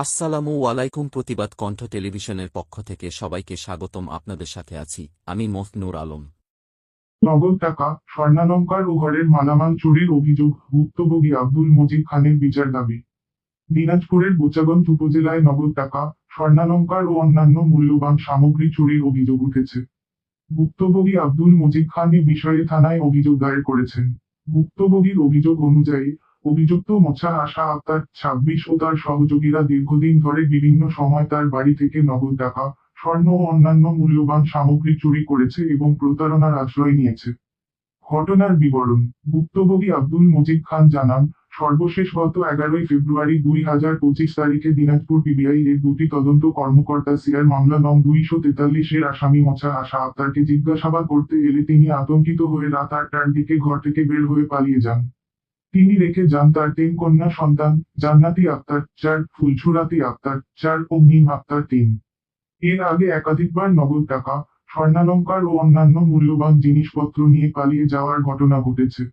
আসসালামু আলাইকুম। প্রতিবাদ কণ্ঠ টেলিভিশনের পক্ষ থেকে সবাইকে স্বাগতম। আপনাদের সাথে আছি আমি মফনুর আলম। নগদ টাকা, স্বর্ণালংকার ও ঘরের মালামাল চুরির অভিযোগ, ভুক্তভোগী আব্দুল মজিদ খানের বিচার দাবি। দিনাজপুরের বোচাগঞ্জ উপজেলায় নগদ টাকা, স্বর্ণালংকার ও অন্যান্য মূল্যবান সামগ্রী চুরির অভিযোগ উঠেছে। ভুক্তভোগী আব্দুল মজিদ খান এ বিষয়ে থানায় অভিযোগ দায়ের করেছেন। ভুক্তভোগীর অভিযোগ অনুযায়ী, অভিযুক্ত মোছা আশা আক্তার ২৬ ও তার সহযোগীরা দীর্ঘদিন ধরে বিভিন্ন সময় তার বাড়ি থেকে নগদ টাকা, স্বর্ণ ও অন্যান্য মূল্যবান সামগ্রী চুরি করেছে এবং প্রতারণার আশ্রয় নিয়েছে। ঘটনার বিবরণ: ভুক্তভোগী আব্দুল মজিদ খান জানান, সর্বশেষ গত ১১ই ফেব্রুয়ারি ২০২৫ তারিখে দিনাজপুর পিবিআই এর দুটি তদন্ত কর্মকর্তা সিআর মামলা নং ২৪৩ এর আসামি মোছা আশা আক্তারকে জিজ্ঞাসাবাদ করতে এলে তিনি আতঙ্কিত হয়ে রাত ৮টার দিকে ঘর থেকে বের হয়ে পালিয়ে যান। তিনি রেখে যান তার ৩ কন্যা সন্তান, জান্নাতি আক্তার ৪, ফুলছুরাতি আক্তার ৪ ও মিম আক্তার ৩। এর আগে একাধিকবার নগদ টাকা, স্বর্ণালংকার ও অন্যান্য মূল্যবান জিনিসপত্র নিয়ে পালিয়ে যাওয়ার ঘটনা ঘটেছে।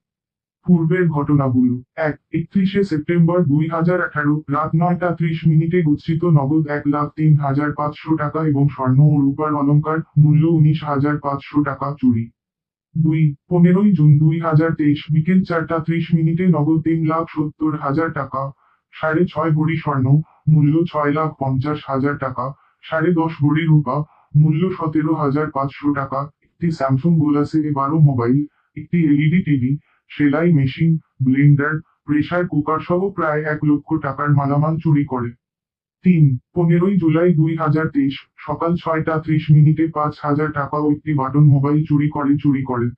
পূর্বের ঘটনাগুলো: ১. ৩১শে সেপ্টেম্বর ২০১৮ রাত ৯টা ৩০ মিনিটে গচ্ছিত নগদ ১,০৩,৫০০ টাকা এবং স্বর্ণ ও রূপার অলংকার মূল্য ১৯,৫০০ টাকা চুরি। ২. ১৫ই জুন ২০২৩ বিকেল ৪টা ৩০ মিনিটে নগদ ৩,৭০,০০০ টাকা, ৬.৫ ভরি স্বর্ণ মূল্য ৬,৫০,০০০ টাকা, ১০.৫ ভরি রূপা মূল্য ১৭,৫০০ টাকা, একটি স্যামসুং গ্যালাক্সি A12 মোবাইল, একটি এলইডি টিভি, সেলাই মেশিন, ব্লেন্ডার, প্রেসার কুকার সহ প্রায় ১ লক্ষ টাকার মালামাল চুরি করে। ৩. ১৫ই জুলাই ২০২৩ সকাল ৬টা ৩০ মিনিটে ৫,০০০ টাকা ও একটি বাটন মোবাইল চুরি করে।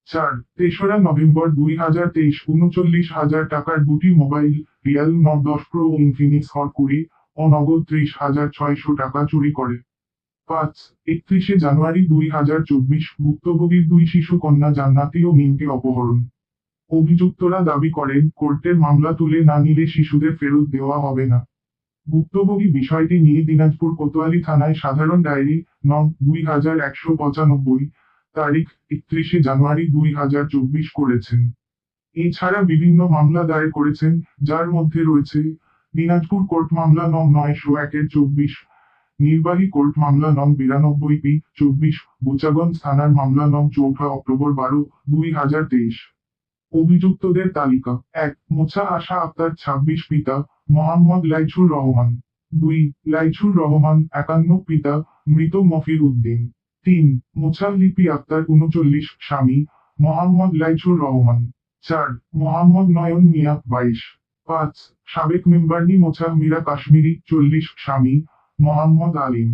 ৪. ৩রা নভেম্বর ২০২৩ ৩৯,০০০ টাকার দুটি মোবাইল, রিয়েলমি নোট ১০ প্রো ও ইনফিনিক্স হট ২০ ও নগদ ৩০,৬০০ টাকা চুরি করে। ৫. ৩১শে জানুয়ারি ২০২৪ ভুক্তভোগীর ২ শিশু কন্যা জান্নাতি ও মিমকে অপহরণ। অভিযুক্তরা দাবি করেন, কোর্টের মামলা তুলে না নিলে শিশুদের ফেরত দেওয়া হবে না। ভুক্তভোগী বিষয়টি নিয়ে দিনাজপুর কোতোয়ালি থানায় সাধারণ ডায়েরি নং ২১৯৫ তারিখ ৩১শে জানুয়ারি ২০২৪ করেছেন। এছাড়া বিভিন্ন মামলা দায়ের করেছেন, যার মধ্যে রয়েছে দিনাজপুর কোর্ট মামলা নং ৯০১/২৪, নির্বাহী কোর্ট মামলা নং ৯২P/২৪, বোচাগঞ্জ থানার মামলা নং ৪ঠা অক্টোবর ১২, ২০২৩। অভিযুক্তদের তালিকা: ১. মোছা আশা আক্তার ২৬ পিতা, মোহাম্মদ লাইছুর রহমান। ২. লাইছুর রহমান ৫১ পিতা, মৃত মফির উদ্দিন। ৩. মোছা লিপি আক্তার ৩৯ স্বামী, মোহাম্মদ লাইছুর রহমান। ৪. মোহাম্মদ নয়ন মিয়া ২২। ৫. সাবেক মেম্বারনি মোছা মীরা কাশ্মীরি ৪০ স্বামী, মোহাম্মদ আলিম।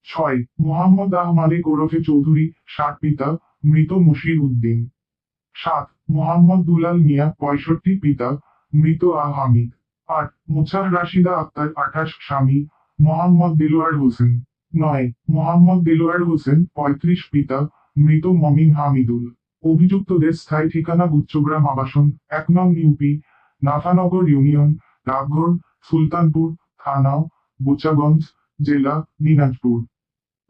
৬. মোহাম্মদ আহ মালিক ওরফে চৌধুরী ৬০ পিতা, মৃত মশির উদ্দিন। ৭. মোহাম্মদ দুলাল মিয়া ৬৫ পিতা, মৃত আহ হামিদ। ৮. মোছাহ রাশিদা আক্তার ২৮ স্বামী, মোহাম্মদ দেলোয়ার হোসেন। ৯. মোহাম্মদ দেলোয়ার হোসেন ৩৫ পিতা, মৃত মমিন হামিদুল। অভিযুক্তদের স্থায়ী ঠিকানা গুচ্ছগ্রাম আবাসন, ১ নং ইউপি, নাফানগর ইউনিয়ন, ডাকঘর, সুলতানপুর, থানা, বোচাগঞ্জ, জেলা, দিনাজপুর।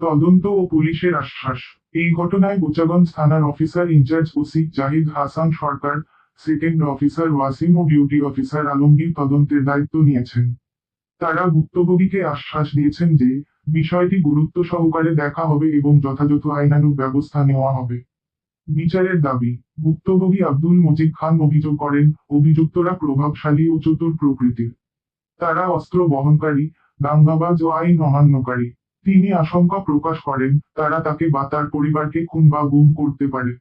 তদন্ত ও পুলিশের আশ্বাস: এই ঘটনায় বোচাগঞ্জ থানার officer in charge OC Zahid Hasan সরকার, সেকেন্ড অফিসার ওয়াসিম ও ডিউটি অফিসার আলমগীর তদন্তের দায়িত্ব নিয়েছেন। তারা ভুক্তভোগীকে আশ্বাস দিয়েছেন যে, বিষয়টি গুরুত্ব সহকারে দেখা হবে এবং যথাযথ আইনানুগ ব্যবস্থা নেওয়া হবে। বিচারের দাবি: ভুক্তভোগী আব্দুল মজিদ খান অভিযোগ করেন, অভিযুক্তরা প্রভাবশালী ও চতুর প্রকৃতির। তারা অস্ত্র বহনকারী, দাঙ্গাবাজ ও আইন অমান্যকারী। তিনি আশঙ্কা প্রকাশ করেন, তারা তাকে বা তার পরিবারকে খুন বা গুম করতে পারে।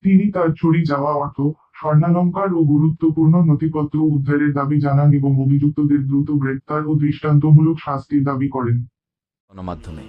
তিনি তার চুরি যাওয়া অর্থ, স্বর্ণালংকার ও গুরুত্বপূর্ণ নথিপত্র উদ্ধারের দাবি জানান এবং অভিযুক্তদের দ্রুত গ্রেপ্তার ও দৃষ্টান্তমূলক শাস্তির দাবি করেন। গণমাধ্যমে